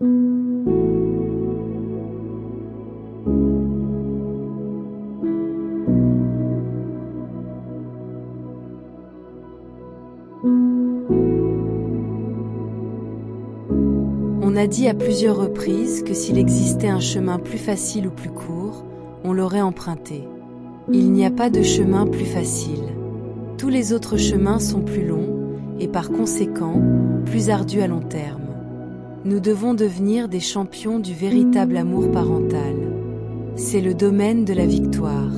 On a dit à plusieurs reprises que s'il existait un chemin plus facile ou plus court, on l'aurait emprunté. Il n'y a pas de chemin plus facile. Tous les autres chemins sont plus longs et par conséquent, plus ardus à long terme. Nous devons devenir des champions du véritable amour parental. C'est le domaine de la victoire.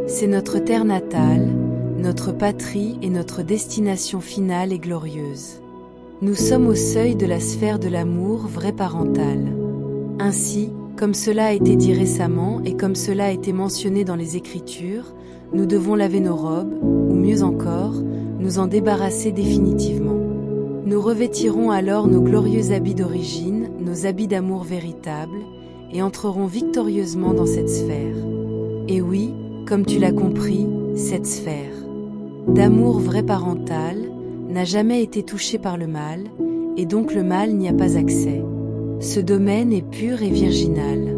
C'est notre terre natale, notre patrie et notre destination finale et glorieuse. Nous sommes au seuil de la sphère de l'amour vrai parental. Ainsi, comme cela a été dit récemment et comme cela a été mentionné dans les Écritures, nous devons laver nos robes, ou mieux encore, nous en débarrasser définitivement. Nous revêtirons alors nos glorieux habits d'origine, nos habits d'amour véritable, et entrerons victorieusement dans cette sphère. Et oui, comme tu l'as compris, cette sphère d'amour vrai parental n'a jamais été touchée par le mal, et donc le mal n'y a pas accès. Ce domaine est pur et virginal.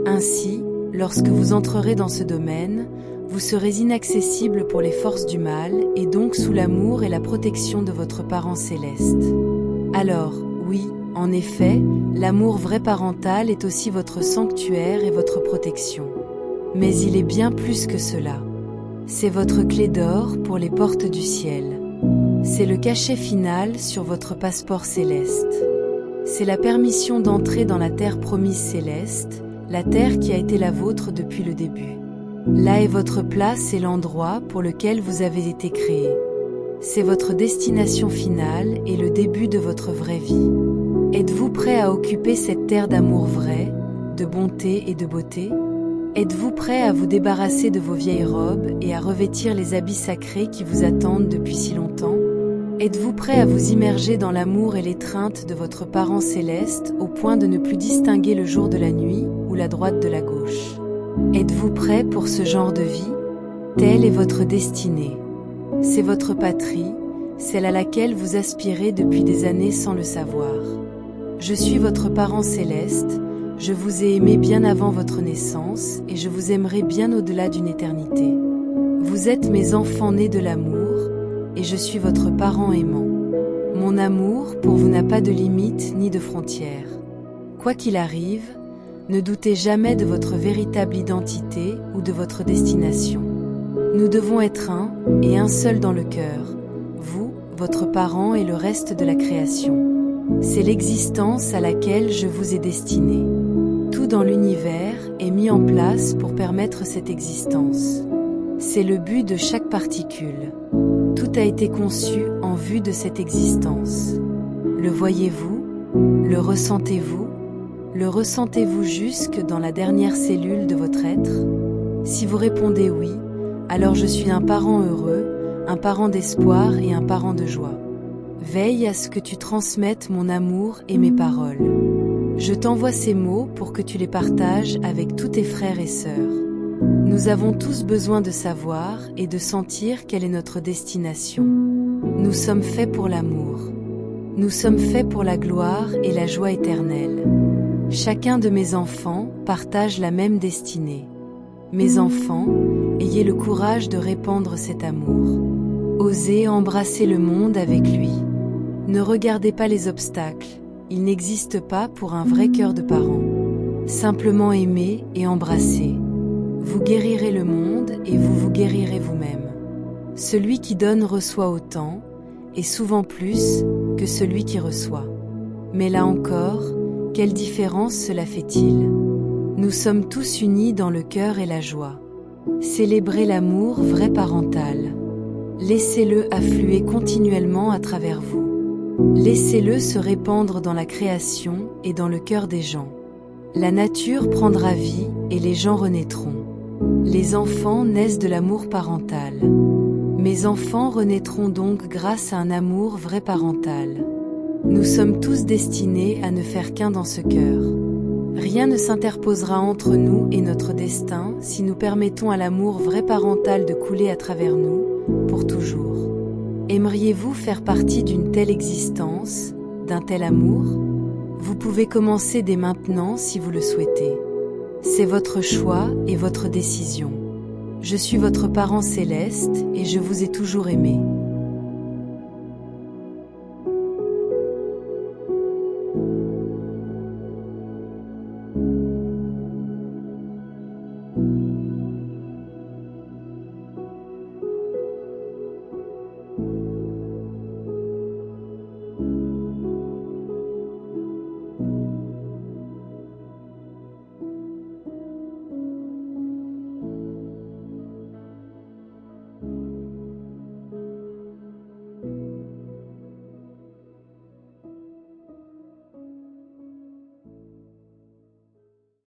Ainsi, lorsque vous entrerez dans ce domaine, vous serez inaccessible pour les forces du mal et donc sous l'amour et la protection de votre parent céleste. Alors, oui, en effet, l'amour vrai parental est aussi votre sanctuaire et votre protection. Mais il est bien plus que cela. C'est votre clé d'or pour les portes du ciel. C'est le cachet final sur votre passeport céleste. C'est la permission d'entrer dans la terre promise céleste, la terre qui a été la vôtre depuis le début. Là est votre place et l'endroit pour lequel vous avez été créé. C'est votre destination finale et le début de votre vraie vie. Êtes-vous prêt à occuper cette terre d'amour vrai, de bonté et de beauté? Êtes-vous prêt à vous débarrasser de vos vieilles robes et à revêtir les habits sacrés qui vous attendent depuis si longtemps? Êtes-vous prêt à vous immerger dans l'amour et l'étreinte de votre parent céleste au point de ne plus distinguer le jour de la nuit ou la droite de la gauche? Êtes-vous prêt pour ce genre de vie? Telle est votre destinée. C'est votre patrie, celle à laquelle vous aspirez depuis des années sans le savoir. Je suis votre parent céleste, je vous ai aimé bien avant votre naissance et je vous aimerai bien au-delà d'une éternité. Vous êtes mes enfants nés de l'amour et je suis votre parent aimant. Mon amour pour vous n'a pas de limites ni de frontières. Quoi qu'il arrive, ne doutez jamais de votre véritable identité ou de votre destination. Nous devons être un et un seul dans le cœur, vous, votre parent et le reste de la création. C'est l'existence à laquelle je vous ai destiné. Tout dans l'univers est mis en place pour permettre cette existence. C'est le but de chaque particule. Tout a été conçu en vue de cette existence. Le voyez-vous? Le ressentez-vous? Le ressentez-vous jusque dans la dernière cellule de votre être? Si vous répondez oui, alors je suis un parent heureux, un parent d'espoir et un parent de joie. Veille à ce que tu transmettes mon amour et mes paroles. Je t'envoie ces mots pour que tu les partages avec tous tes frères et sœurs. Nous avons tous besoin de savoir et de sentir quelle est notre destination. Nous sommes faits pour l'amour. Nous sommes faits pour la gloire et la joie éternelle. Chacun de mes enfants partage la même destinée. Mes enfants, ayez le courage de répandre cet amour. Osez embrasser le monde avec lui. Ne regardez pas les obstacles, ils n'existent pas pour un vrai cœur de parent. Simplement aimez et embrassez. Vous guérirez le monde et vous vous guérirez vous-même. Celui qui donne reçoit autant, et souvent plus, que celui qui reçoit. Mais là encore, quelle différence cela fait-il? Nous sommes tous unis dans le cœur et la joie. Célébrez l'amour vrai parental. Laissez-le affluer continuellement à travers vous. Laissez-le se répandre dans la création et dans le cœur des gens. La nature prendra vie et les gens renaîtront. Les enfants naissent de l'amour parental. Mes enfants renaîtront donc grâce à un amour vrai parental. Nous sommes tous destinés à ne faire qu'un dans ce cœur. Rien ne s'interposera entre nous et notre destin si nous permettons à l'amour vrai parental de couler à travers nous, pour toujours. Aimeriez-vous faire partie d'une telle existence, d'un tel amour? Vous pouvez commencer dès maintenant si vous le souhaitez. C'est votre choix et votre décision. Je suis votre parent céleste et je vous ai toujours aimé.